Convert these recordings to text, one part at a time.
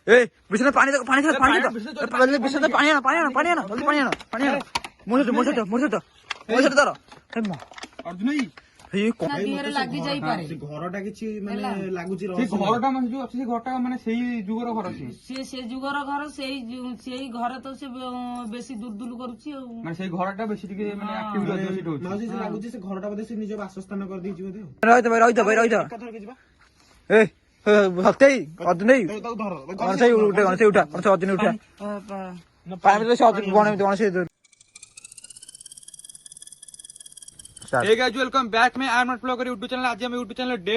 ए बिस्तर पानी दे पानी दे पानी दे पहले बिस्तर पानी आना जल्दी पानी आना मुझे धर अर्जुन भाई ये कौन ଦିହରେ ଲାଗି ଯାଇପାରେ ସେ ଘରଟା କିଛି ମାନେ ଲାଗୁଛି ସେ ଘରଟା ମାନେ ଯୋଉ ଅଛି ସେ ଘରଟା ମାନେ ସେଇ ଯୁଗର ଘର ସେ ଯୁଗର ଘର ସେଇ ଘର ତ ସେ ବେଶୀ ଦୁଲଦୁଲ କରୁଛି ଆଉ ମାନେ ସେଇ ଘରଟା ବେଶୀ ଟିକେ ମାନେ ଆକ୍ଟିଭ ଅଛି ସେଠି ହଉଛି। ମାଉସୀ ସେ ଲାଗୁଛି ସେ ଘରଟା ବୋଧେ ସେ ନିଜ ବାସସ୍ଥାନ କରିଦେଇଛି ବୋଧେ ରହିଥା ଏକାଥରକେ ଯିବା ए हत्याई अर्जुन नहीं ତାକୁ ଧର कौन से उठा कौन से अर्जुन उठा पानी में से अर्जुन कौन से हे गाइस वेलकम बैक में आर नॉट ब्लॉगर यूट्यूब चैनल। आज हम यूट्यूब चैनल डे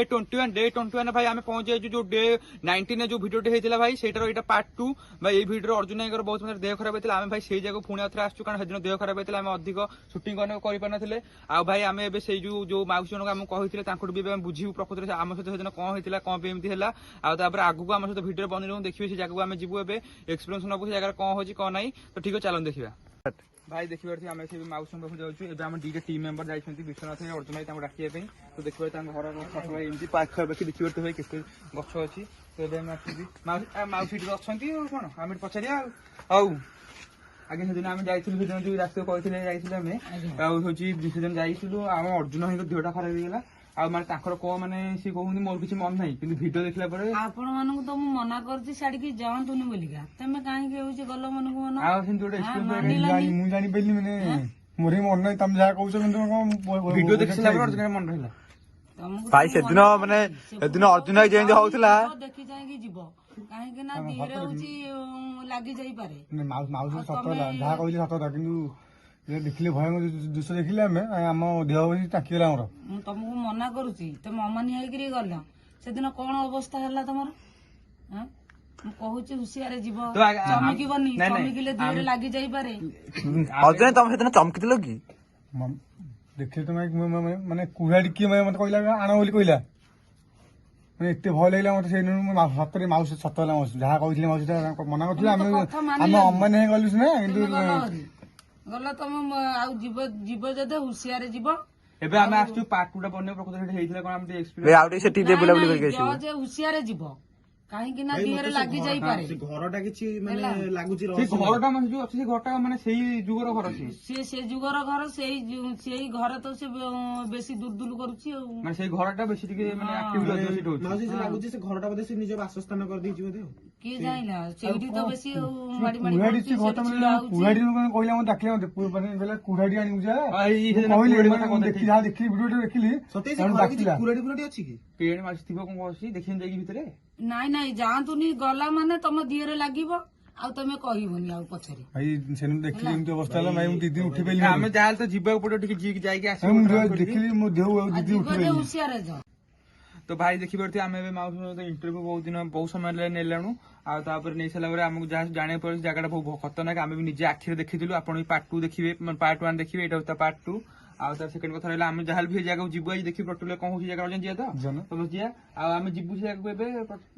21 भाई आम पहुंच जाइए जो डे 19 जो भिडियो होता भाई सेटार यहाँ पार्ट 2 भाई ये भिडियो अर्जुन भाई बहुत मतलब देह खराब होता आम भाई से जगह पुणी आउ आसू कारण से देह खराब होता आम अधिक सुटिंग करपारे आ भाई आम ए जो माउसी जन आम कहते भी बुझू प्रकृति आम सहित से कौन होता कौन पे एमती है आगू आम सहित भिडियो बन देखिए से जगह आम जीवु ए एक्सपीरियंस नबू से जगह कौन हो कौन ना तो ठीक है चलो देखा भाई देखिए आम से माउसी पाखु जाऊँ आम दी टीम मेम्बर जाइए विश्वनाथ अर्जुन भाई डाकिया तो देखिए घर एमती पाखापाखि देखिए भाई केते गछ अच्छी तो माउसी अच्छा कौन आम पचारिया आगे से आम जाइए जो रास्ते कहते आम हूँ जाइलु आम अर्जुन भाई देहटा खराब होगा आ माने ताकर को माने सी कहउनी मोर किछि मन नाही किंतु वीडियो देखला परे आपण मानकु तो मु मना करछि साडी की जांतुनी बोलिका तमे काहे के होछि गल्लो मनकु मन आ सिन जोडे एक्सपीरियंस मु जानि पेली माने मोरे मन नाही तम जा कहउछ किंतु वीडियो देखला परे अर्जुन मन रहला भाई सेदिन माने सेदिन अर्जुन भाई जेंति होउतला देखि जाय की जीवो काहे के ना धीरे होछि लागि जाई पारे माउस सतला जा कहली सतला किंतु देखिले भय दृश्य देखिले आम देह टाकीगला आमर तुमको मना करुची तुम अमानी होकर गल से दिन कौन अवस्था है तुम कहूँ हुशियार जीव चमकबनी चमकिले देहरे लगी जापे अर्जुन तुम से चमकी कि देखिए तुम माने कुहाड़ी किए मत कहला आण बोली कहला मैंने एत भय लगे मत से सतरे माउस सतला जहाँ कहते माउस मना कर अमानी गलु सीना गल तुम जीव जदे हुशियार जीव एबे आमे आछू पार्ट 2 टा बने प्रकृति हेइथिला कोन हम एक्सपीरियंस आउटे से टीजे बुला बुला करके आसी जे हुशियार जीव काहे कि ना देहरे लागि जाई पारे से घरटा किछि माने लागुची से घरटा माने जो अछि से घरटा माने सेही जुगर घर अछि से जुगर घर सेही घर तो से बेसी दुलदुल करूची माने सेही घरटा बेसी टिके माने एक्टिव रहै सेठी होछि माउसी से लागुची से घरटा बदे से निज बासस्थान कर दैछि बोधे के जाइला सेठी तो बेसी माडी माडी कुहाड़ी से घरटा माने कुहाड़ी कहला मत डाकले मत पूरे माने कहला कुहाड़ी आनी जा कहले देखि जा देखि वीडियो देखिली सते से कुहाड़ी अछि कि पेड़ माछ थिबो कोन अछि देखिन जाई भितरे नाई नाई जातुनी गला माने तुम दिहरे लागिबो आ तमे कहिबोनी आ पछरे भाई सेनु देखिली एमती अवस्था हला भाई दीदी उठी पेली आमे जाल तो जीवा पड़ो ठीक जी जाई के आसी देखिली मो देहु दीदी उठी पेली हुशियार जा तो भाई देखि परथि आमे माउस इंटरव्यू बहुत दिन बहुत समय नेलाणु आ तापर नै सला बरे हमकु जाने पर जगहटा बहुत खतरनाक आमे भी निजे आखिरे देखिथिलु आपण पार्ट 2 देखिबे पार्ट 1 देखिबे एटा होता पार्ट 2 आ तार सेकंड कथा रहला आमे जहाल भी जगह जीवो आज देखि पटुले कोन होसी जगह जन जिया तो बस जिया आ आमे जीवु से जगह एबे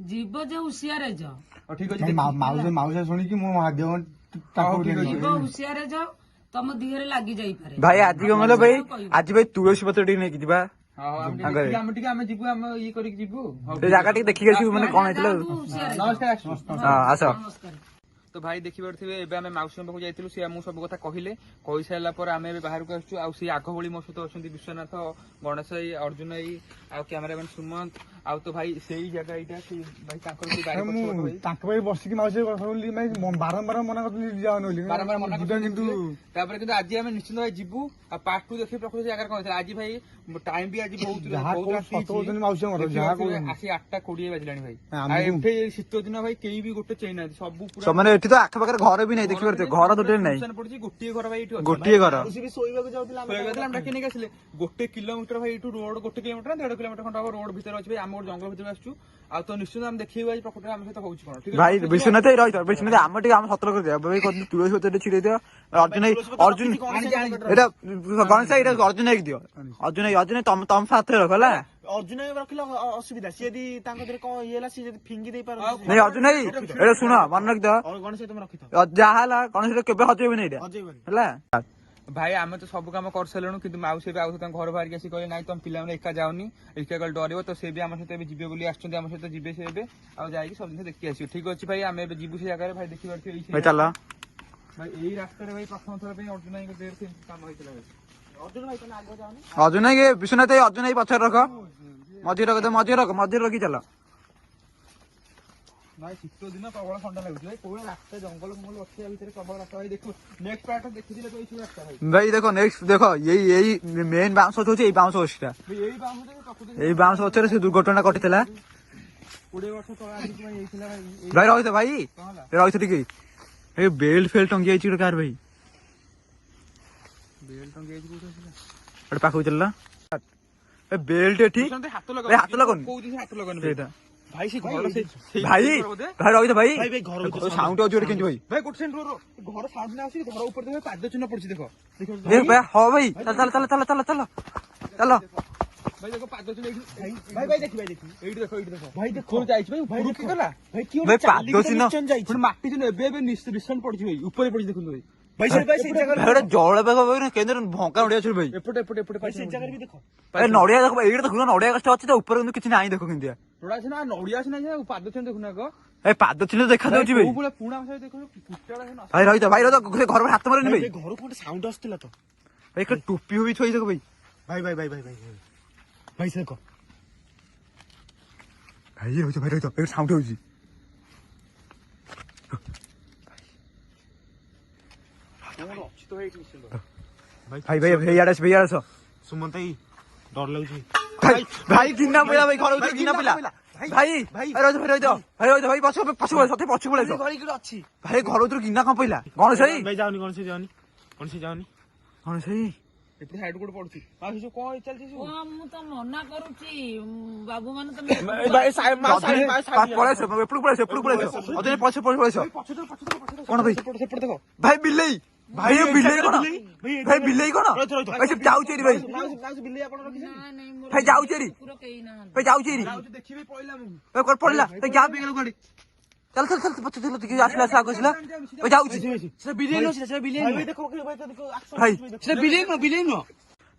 जीव जे हुशियार जा और ठीक अछि माउस सुनी कि मो माध्यम जीव हुशियार जा तुम दिहरे लागि जाई पारे भाई आज गंगलो भाई आज भाई तुलसी पत्र टी नै कि दिबा आमे जीवु हम ई करि जीवु ते जागा टी देखि गेसी माने कोन हेतलो नमस्कार हां आसो तो भाई देखि परथिबे एबे आमे माउसी पाखु जाइतिलु से हम सब कथा कहिले कहि साइला पर आमे एबे बाहर को आछू आ से आगो भली मो सहित अछंती विश्वनाथ गणेश अर्जुन आ कैमरामैन सुमंत आ तो भाई सेही जगह इटा से भाई ताकर से बारे पछ भाई ताक भाई बसी कि माउसी কথা বলি मैं बारंबार मना करली जाओ नली बारंबार मना करली किंतु तापर किंतु आज आमे निश्चित भाई जीवु आ पार्ट 2 देखि प्रकृति जगह कहत आज भाई टाइम भी आज बहुत रात दिन माउसी मर जहा को आसी 8:20 बजलानी भाई आ एठे शीत दिन भाई केही भी गोटे चैन सब पूरा माने एठी तो आखे पाखे घर भी नै देखि परते घर तो नै पड़छि गोटिए घर भाई एठी गोटिए घर उसी भी सोइबा को जाउतिला हम डाकी नै आसिले 1 किलोमीटर भाई एठू रोड 1 किलोमीटर 1.5 किलोमीटर खंड रोड भीतर अछि भाई हम जंगल भीतर आछू आ तो निश्चित हम देखिबा आज प्रकृति हम सहित होउछि कोन ठीक भाई विश्वनाथ रहित विश्वनाथ हम टी हम सतर कर दिया भाई कोन तुलसी पत्र छिड़े दियो अर्जुन एटा गणेश एटा अर्जुन एक दियो अर्जुन तम साथ रखला अर्जुन रखिला असुविधा सी यदि तांको देरे को येला सी यदि फिंगी दे पारो नहीं अर्जुन एटा सुन मन रख दियो और गणेश तुम रखितो जहाला गणेश केबे हजेबे नै एटा अजय बनी हला ଭାଇ ଆମେ ତ ସବୁ କାମ କରିସାରିଲୁଣୁ କିନ୍ତୁ ମାଉସୀ ଏବେ ଆଉ ତାଙ୍କ ଘର ବାହାରିକି ଆସି କହିଲେ ନାଇଁ ତମ ପିଲାମାନେ ଏକା ଯାଉନି ଏକା ଗଲେ ଡରିବ ତ ସେ ବି ଆମ ସହିତ ଏବେ ଯିବେ ବୋଲି ଆସିଛନ୍ତି ଆମ ସହିତ ଯିବେ ସେ ଏବେ ଆଉ ଯାଇକି ସବୁ ଜିନିଷ ଦେଖି ଆସିବେ ଠିକ ଅଛି ଭାଇ ଆମେ ଏବେ ଯିବୁ ସେ ଜାଗାରେ ଭାଇ ଦେଖିପାରୁଥିବେ ଭାଇ ଚାଲ ଭାଇ ଏଇ ରାସ୍ତାରେ ଭାଇ ପ୍ରଥମ ଥର ପାଇଁ ଅର୍ଜୁନ ଭାଇଙ୍କ ଦେହରେ ସେମିତି କାମ ହେଇଥିଲା ଭାଇ ଅର୍ଜୁନ ଭାଇ ତମେ ଆଗ ଯାଉନି ଅର୍ଜୁନ ଭାଇ ବିଶ୍ୱନାଥ ଭାଇ ଅର୍ଜୁନ ଭାଇ ପଛରେ ରଖ ମଝିରେ ରଖ ଦେଖିଚାଲ ଭାଇ ଶୀତ ଦିନ ପ୍ରବଳ ଥଣ୍ଡା ଲାଗୁଛି ଭାଇ କୋଉ ରାସ୍ତା ଜଙ୍ଗଲ ଫଙ୍ଗଲ ଅଛି ୟା ଭିତରେ ପ୍ରବଳ ରାସ୍ତା ଭାଇ ଦେଖୁ ନେକ୍ସଟ ପାର୍ଟ ଦେଖିଥିଲେ ତ ଏଇ ସବୁ ରାସ୍ତା ଭାଇ ଭାଇ ଦେଖ ନେକ୍ସଟ ଦେଖ ଏଇ ମେନ୍ ବାଉଁଶ ଗଛ ହଉଛି ଏଇ ବାଉଁଶ ଗଛଟା ଏଇ ବାଉଁଶ ପ୍ରକୃତି ଏଇ ବାଉଁଶ ଗଛରେ ସେ ଦୁର୍ଘଟଣା ଘଟିଥିଲା 20 ବର୍ଷ ତଳେ ଆଜିକୁ ଭାଇ ହେଇଥିଲା ଭାଇ ଭାଇ ରହିଥ ଭାଇ ରହିଥ ଟିକେ ଏ ବେଲ୍ଟ ଫେଲ୍ ଟଙ୍ଗି ଯାଇଛି ଗୋଟେ କାର ଭାଇ ବେଲ୍ଟ ଟଙ୍ଗି ଯାଇଛି କୋଉଠି ଆସିଲା ଗୋଟେ ପାଖକୁ ଚାଲିଲା ଏ ବେଲ୍ଟ ଏଠି ହାତ ହାତ ଲଗନି କୋଉଠି ହାତ ଲଗନି ସେଇଟା ଭାଇ ସେ ଘର ଭାଇ ଭାଇ ରହିଥ ଭାଇ ସାଉଣ୍ଡ ଅଛି ଗୋଟେ କେମିତି ଭାଇ ଭାଇ ଗୋଟେ ସେଣ୍ଟ ଘର ସାଉଣ୍ଡ ନା ଆସି ଘର ଉପରେ ଦେଖ ପାଦ ଚିହ୍ନ ପଡିଛି ଦେଖ ହଁ ଭାଇ ଚାଲ ଭାଇ ଦେଖ ପାଦ ଚିହ୍ନ ଏଇଠି ଭାଇ ଦେଖି ଏଇଠି ଦେଖ ଭାଇ ଦେଖ ଯାଇଛି ଭାଇ ଭାଇ ଦେଖି ଗଲା ଭାଇ କି ଭାଇ ପାଦ ଚିହ୍ନ ପୁଣି ମାଟି ଚିହ୍ନ ଏବେ ରିସେଣ୍ଟ ପଡିଛି ଭାଇ ଉପରେ ପଡିଛି ଦେଖନ୍ତୁ ଭାଇ ଭାଇ ସେଇ ଜାଗାରେ ଜଳ ବେଗ କେନ୍ଦ୍ର ଭଙ୍କା ନଡିଆ ଅଛି ଭାଇ ଏପଟେ ସେ ଜାଗାରେ ବି ଦେଖ ନଡିଆ ଦେଖ ଏଇଟା ଦେଖୁନ ନଡିଆ ଗଛ ଅଛି ତା ଉପରେ କିନ୍ତୁ କିଛି ନାହିଁ ଦେଖ କେମିତିଆ ନଡିଆ ଅଛି ନା ନଡିଆ ଅଛି ନା ପାଦ ଚିହ୍ନ ଦେଖୁନ ଆଗ ଏ ପାଦ ଚିହ୍ନ ଦେଖା ଯାଉଛି ଭାଇ ପୁଣା ଦେଖ ଭାଇ ରହିଥା ଘର ହାତ ମାରେନି ଭାଇ ଘରକୁ ଗୋଟେ ସାଉଣ୍ଡ ଆସୁଥିଲା ତ ଭାଇ ଟୋପି ହୋଇ ଥୋଇ ଦେଖ ଭାଇ ଭାଇ ସେ ଦେଖ ଭାଇ ରହିଥ ଏଇଟା ସାଉଣ୍ଡ ହଉଛି ଭାଇ ଆଡେ ଆସ ସୁମନ୍ତ ଭାଇ ଡର ଲାଗୁଛି ଭାଇ ଗିନା ପିଲା ଭାଇ ଘର ଭିତରେ ଗିନା ପିଲା ଭାଇ ଭାଇ ପଛ ପଳେଇଛ ଭାଇ ଘର ଭିତରୁ ଗିନା କଣ ପଇଲା ଗଣେଶ ଭାଇ ଯାଉନି ଗଣେଶ ଭାଇ ଏପଟେ ସାଇଡ କୋଡେ ପଡୁଛି ଆଉ ସେ କଣ ଚାଲିଛି ମୁଁ ତ ମନା କରୁଛି ବାବୁ ମାନେ ତମେ ଏପଟକୁ ପଳେଇଛ ପଳେଇଛ କଣ ଭାଇ ସେପଟେ ଦେଖ ଭାଇ ବିଲେଇ ଭାଇ ବିଲେଇ କଣ ଭାଇ ବିଲେଇ କଣ ଭାଇ ସେ ଯାଉଛି ଭାଇ ଭାଇ ଯାଉଛି ଭାଇ ଯାଉଛି ଦେଖିବି ପଳେଇଲା ମୁଁ ପଡିଲା ଯା ପିଗଲ ଗାଡି ଚାଲ ଟିକେ ଆସିଲା ଆସିଲା ଭାଇ ଯାଉଛି ବିଲେଇ ନୁହଁ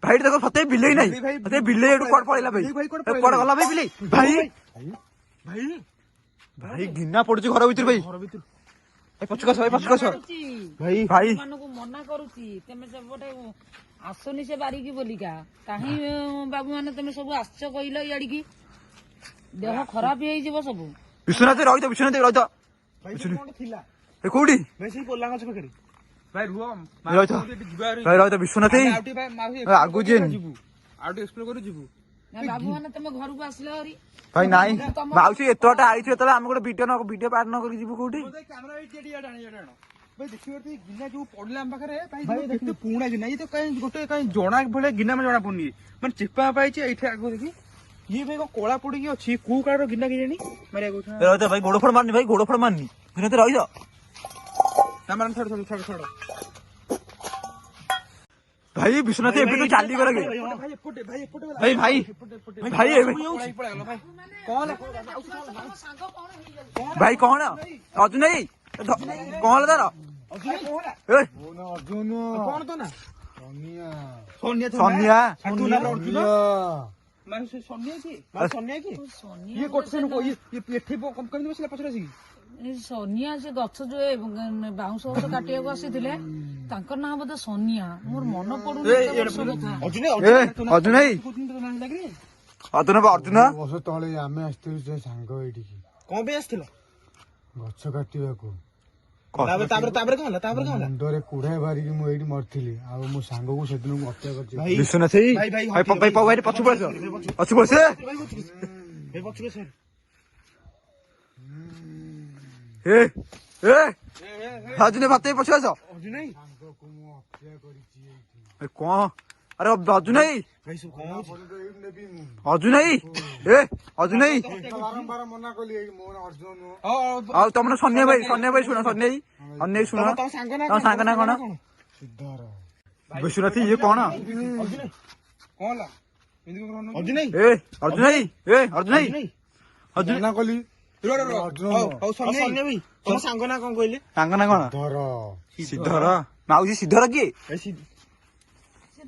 ଭାଇ ଦେଖ ସତେ ବିଲେଇ ନାହିଁ ବିଲେଇ ଏଠୁ କୁଆଡେ ପଳେଇଲା ଭାଇ କୁଆଡେ ଗଲା ଭାଇ ବିଲେଇ ଭାଇ ଘିନା ପଡୁଛି ଘର ଭିତରେ ଭାଇ ପଛକୁ ଭାଇ ମାନଙ୍କୁ ମନା କରୁଛି ତମେ ସେପଟେ ଆସୁନି ସେ ବାରିକି ବୋଲିକା କାହିଁ ବାବୁ ମାନେ ତମେ ସବୁ ଆସିଛ କହିଲ ଇଆଡିକି ଦେହ ଖରାପ ହେଇଯିବ ସବୁ ବିଶ୍ୱନାଥ ରହିଥ କୋଉଠି ଭାଇ ରୁହ ରହିଥ ବିଶ୍ୱନାଥ ଆଗକୁ ଯିବେନି ଆଉ ଟିକେ ଏକ୍ସପ୍ଲୋର କରି ଯିବୁ ବାବୁ ମାନେ ତମେ ଘରକୁ ଆସିଲେ ହରି ଭାଇ ନାଇଁ ମାଉସୀ ଏତେଟା ଆଇଛୁ ଯେତେବେଳେ ଆମେ ଗୋଟେ ଭିଡିଓ ପାର ନ କରି ଯିବୁ କୋଉଠି ଭାଇ ଦେଖିବ ଗିନା ଯୋଉ ପଡିଲା ଆମ ପାଖରେ କେତେ ପୁରୁଣା ଗିନା ଇଏ ତ ଗୋଟେ ଜଣା ଭଳିଆ ଗିନା ଜଣା ପଡୁନି ମାନେ ଚିପା ପାଇଛି ଏଇଠି ଆଗ ଦେଖି ଇଏ ଭାଇ କଣ କଳା ପଡିକି ଅଛି କୋଉ କାଳର ଗିନା କି ଜାଣି ରହିଥ ଭାଇ ଗୋଡ ଫୋଡ ମାରନି ରହିଥ ଛାଡ ଭାଇ ବିଶ୍ୱନାଥ ଏବେ ତ ଚାଲିଗଲା କି ଭାଇ କଣ ଅର୍ଜୁନ ଭାଇ କଣ ହେଲା ତାର ସନିଆ ସନିଆ ସେ ଗଛ ଯୋଉ ବାଉଁଶ ଗଛ କାଟିବାକୁ ଆସିଥିଲେ ତାଙ୍କ ନାଁ ବୋଧେ ସନିଆ ମୋର ମନେ ପଡୁନି ଅର୍ଜୁନ ବର୍ଷ ତଳେ ଆମେ ଆସିଥିଲୁ ସେ ସାଙ୍ଗ ଏଇଠିକି କଣ ପାଇଁ ଆସିଥିଲ ଗଛ କାଟିବାକୁ ତାପରେ ମୁଣ୍ଡରେ କୁଢା ବାହାରିକି ମୁଁ ଏଇଠି ମରିଥିଲି ଆଉ ମୋ ସାଙ୍ଗକୁ ସେଦିନ ମୁଁ ହତ୍ୟା କରିଛି ବିଶ୍ୱନାଥ ପଛୁ ପଳେଇଛ ଅର୍ଜୁନ ଭାତ ପଛୁ ଆସ ସାଙ୍ଗକୁ ମୁଁ ହତ୍ୟା କରିଛି ଏଇଠି କଣ ଆରେ ଅର୍ଜୁନ ବାରମ୍ବାର ମନା କଲି ମୋ ଅର୍ଜୁନ ନୁହଁ ଆଉ ତମର ସନ୍ୟା ଭାଇ ଶୁଣ ତମ ସାଙ୍ଗ ନା କଣ ସିଦ୍ଧାର ବିଶ୍ୱନାଥ ଇଏ କଣ ଅର୍ଜୁନ କଲି ସାଙ୍ଗ ନା କଣ ସିଦ୍ଧର ମାଉସୀ ସିଦ୍ଧର କିଏ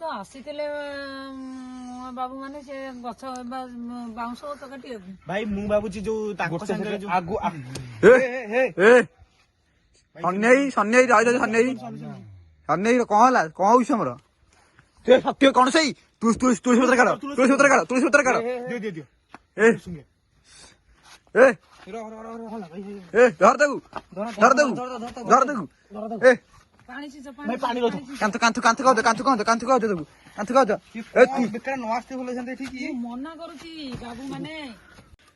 ତ ଆସିଥିଲେ ବାବୁ ମାନେ ସେ ଗଛ ବାଉଁଶ ଗଛ କାଟିବାକୁ। ଭାଇ ମୁଁ ଭାବୁଛି ଯୋଉ ତାଙ୍କ ସାଙ୍ଗରେ ଯୋଉ ଆଗୁ ସନ୍ନ୍ୟାଇ ସନ୍ନ୍ୟାଇ ରହିଲ ସନ୍ନ୍ୟାଇ ସନ୍ନ୍ୟାଇ କଣ ହେଲା କଣ ହଉଛି ଆମର ସତ୍ୟ କଣ ସେଇ ତୁଳସୀ ପତ୍ର କାଢ ତୁଳସୀ ପତ୍ର କାଢ ତୁଳସୀ ପତ୍ର କାଢ ଦିଅ ଏ ଏ ଏ ଧର ତାକୁ ଧର ତାକୁ ଧର ତାକୁ ଏ ପାଣି ସିଞ୍ଚ ଭାଇ ପାଣି ରଖ କାନ୍ଥ କାନ୍ଥ କାନ୍ଥ କହ କାନ୍ଥ କହ କାନ୍ଥ କହ ତାକୁ କାନ୍ଥ କହ ଏ ତୁ ବେକାର ନ ଆସିତେ ଭଲ ହେଇଥାନ୍ତା ଠିକ ମୁଁ ମନା କରୁଛି ବାବୁ ମାନେ।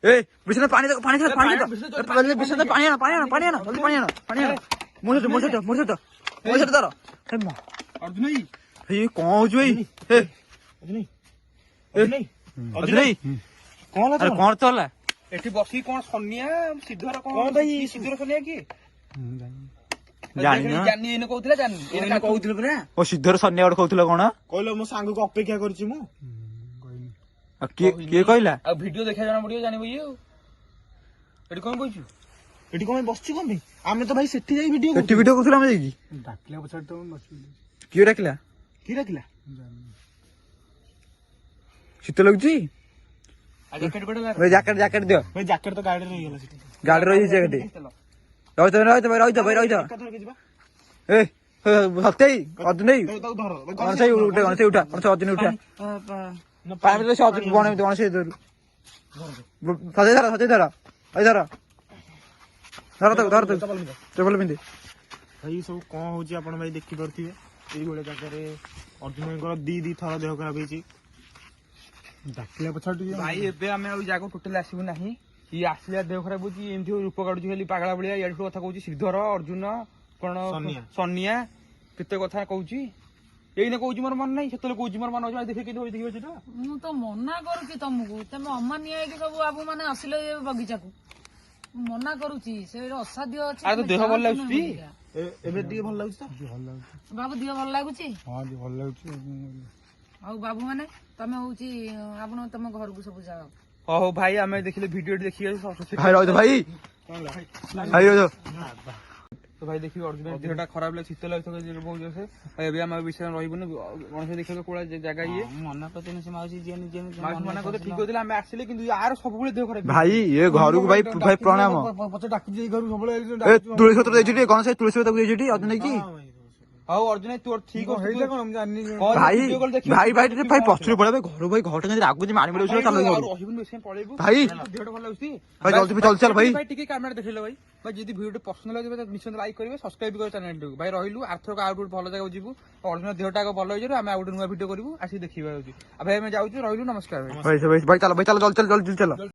ଏ ବିଷ୍ଣୁ ପାଣି ଦେଖ ପାଣି ପାଣି ବିଷ୍ଣୁ ପାଣି ଆଣ ପାଣି ଆଣ ପାଣି ଆଣ ଜଲ୍ଦି ପାଣି ଆଣ ପାଣି ଆଣ ମୋ ସହିତ ଧର ଅର୍ଜୁନ ଭାଇ ଏଇ କଣ ହଉଛି ଭାଇ ଏ ଅର୍ଜୁନ ଭାଇ କଣ ହେଲା ଆରେ କଣ ତ ହେଲା ଏଠି ବସିକି କଣ ସନିଆ ସିଦ୍ଧର କଣ କଣ ଭାଇ? ସିଦ୍ଧର ସନିଆ କିଏ ଜାଣିନ ଜାନି ଏଇନେ କହୁଥିଲା ଜାନି ଏଇନେ କହୁଥିଲେ ପରା ଓ ସିଦ୍ଧର ସନ୍ନ୍ୟା ଗୋଟେ କହୁଥିଲ କଣ କହିଲ ମୋ ସାଙ୍ଗକୁ ଅପେକ୍ଷା କରିଛି ମୁଁ ଆଉ କିଏ କହିଲା ଆଉ ଭିଡିଓ ଦେଖିବା ଜଣା ପଡିବ ଜାଣିବ ଇଏ ଆଉ ଏଠି କଣ କହୁଛୁ ଏଠି କଣ ପାଇଁ ବସିଛୁ କଣ ପାଇଁ ଆମେ ତ ଭାଇ ସେଠି ଯାଇ ଭିଡିଓ ଏଠି ଭିଡିଓ କରୁଥିଲ ଆମେ ଯାଇକି ଡାକିଲା ପଛରେ ତ ମୁଁ ବସିବି କିଏ ଡାକିଲା କି ଡାକିଲା ଶୀତ ଲାଗୁଛି ଆଉ ଜ୍ୟାକେଟ ପେଟ ଭାଇ ଜ୍ୟାକେଟ ଜ୍ୟାକେଟ ଦିଅ ଭାଇ ଜ୍ୟାକେଟ ତ ଗାଡିରେ ରହିଗଲା ସେଠି ଗାଡିରେ ରହିଛି ଜ୍ୟାକେଟ ରହିଥ ଏକାଥରକେ ଯିବା ଏ ସତ୍ୟାଇ ଅର୍ଜୁନ ଭାଇ ତାକୁ ଧର ଗଣେଶ ଉଠା ଗଣେଶ ଉଠା ଗଣେଶ ଅର୍ଜୁନ ଉଠା ପାଣି ଭିତରେ ସେ ଅର୍ଜୁନ ଗଣେଶ ସଜେଇ ଧର ସଜେଇ ଧର ଭାଇ ଧର ଧର ତାକୁ ଧର ତାକୁ ଚପଲ ପିନ୍ଧି ଭାଇ ସବୁ କଣ ହଉଛି ଆପଣ ଭାଇ ଦେଖିପାରୁଥିବେ ଏଇଭଳିଆ ଜାଗାରେ ଅର୍ଜୁନ ଭାଇଙ୍କର ଦି ଥର ଦେହ ଖରାପ ହେଇଛି ଡାକିଲା ପଛରେ ଟିକେ ଭାଇ ଏବେ ଆମେ ଆଉ ଜାଗାକୁ ଟୋଟାଲି ଆସିବୁ ନାହିଁ ଇଏ ଆସିଲା ଦେହ ଖରାପ ହଉଛି ଏମିତି ରୂପ କାଢୁଛି ଖାଲି ପାଗଳା ଭଳିଆ ଇଆଡୁ କଥା କହୁଛି ଶ୍ରୀଧର ଅର୍ଜୁନ କଣ ସନିଆ କେତେ କଥା କହୁଛି ଏଇନେ କହୁଛି ମୋର ମନ ନାହିଁ ସେତେବେଳେ କହୁଛି ମୋର ମନ ଅଛି ଦେଖି କେମିତି ଦେଖିପାରୁଛି ତ ମୁଁ ତ ମନା କରୁଛି ତମକୁ ତମେ ଅମାନିଆ ହେଇକି ସବୁ ବାବୁ ମାନେ ଆସିଲେ ଏ ବଗିଚାକୁ ମୁଁ ମନା କରୁଛି ସେ ଅସାଧ୍ୟ ଅଛି। ଆରେ ତୋ ଦେହ ଭଲ ଲାଗୁଛି ଟି? ଏବେ ଟିକେ ଭଲ ଲାଗୁଛି ତ ଭଲ ଲାଗୁଛି ବାବୁ ଦେହ ଭଲ ଲାଗୁଛି ହଁ ଟିକେ ଭଲ ଲାଗୁଛି ଆଉ ବାବୁ ମାନେ ତମେ ହଉଛି ଆପଣ ତମ ଘରକୁ ସବୁ ଯାଅ। ହଉ ଭାଇ ଆମେ ଦେଖିଲେ ଭିଡିଓ ଦେଖିକି ଭାଇ ରହିଥ ଭାଇ ଭାଇ ରହିଥ ତ ଭାଇ ଦେଖିବି ଅର୍ଜୁନ ଦେହଟା ଖରାପ ଲାଗେ ଶୀତ ଲାଗୁଛି ବହୁତ ଜୋରସେ ଏବେ ଆମେ ବିଷୟରେ ରହିବୁନି ଗଣେଶ ଦେଖିବାକୁ କୋଉ ଜାଗା ଇଏ ମନା କରିଦେନି ସେ ମାଉସୀ ଯିଏ ମାଉସୀ ମନା କରିଥିଲେ ଠିକ କରିଥିଲେ ଆମେ ଆସିଲେ କିନ୍ତୁ ଆର ସବୁବେଳେ ଦେହ ଖରାପ ଭାଇ ଏ ଘରକୁ ଭାଇ ଭାଇ ପ୍ରଣାମ ପଛରେ ଡାକୁଛି ଏଇ ଘରକୁ ସବୁବେଳେ ଏ ତୁଳସୀ ପତ୍ର ଦେଇଛୁ ଟି ଗଣେଶ ତୁଳସୀ ପତ୍ର ଦେଇଛୁ ଟି ଅର୍ଜୁନ ନେଇକି ହଉ ଅର୍ଜୁନ ତୋର ଠିକ ହେଇଥିଲା କଣ ମୁଁ ଜାଣିନି ଭାଇ ଭାଇ ଭାଇ ଟିକେ ଭାଇ ପଛରୁ ପଳେଇବେ ଘରୁ ଭାଇ ଘରଟା ଯଦି ରାଗୁଛି ମାରି ମିଳୁଛି ଚାଲ ଘରୁ ରହିବୁନି ବେଶୀ ପଳେଇବୁ ଭାଇ ଦେହଟା ଭଲ ଲାଗୁଛି ଭାଇ ଜଲ୍ଦି ଜଲ୍ଦି ଚାଲ ଭାଇ ଟିକେ କ୍ୟାମେରା ଦେଖେଇଲ ଭାଇ ଭାଇ ଯଦି ଭିଡିଓ ପସନ୍ଦ ଲାଗିବ ନିଶ୍ଚିତ ଲାଇକ୍ କରିବେ ସବସ୍କ୍ରାଇବ କରିବେ ଚ୍ୟାନେଲକୁ ଭାଇ ରହିଲୁ ଆରଥରକ ଆଉ ଗୋଟେ ଭଲ ଜାଗାକୁ ଯିବୁ ଅର୍ଜୁନ ଦେହଟା ଆଗ ଭଲ ହେଇଯିବ ଆମେ ଆଉ ଗୋଟେ ନୂଆ ଭିଡିଓ କରିବୁ ଆସିକି ଦେଖିବା ହଉଛି ଆଉ ଭାଇ ଆମେ ଯାଉଛୁ ରହିଲୁ ନମସ୍କାର ଭାଇ ଭାଇ ଚାଲ ଜଲ୍ଦି ଚାଲ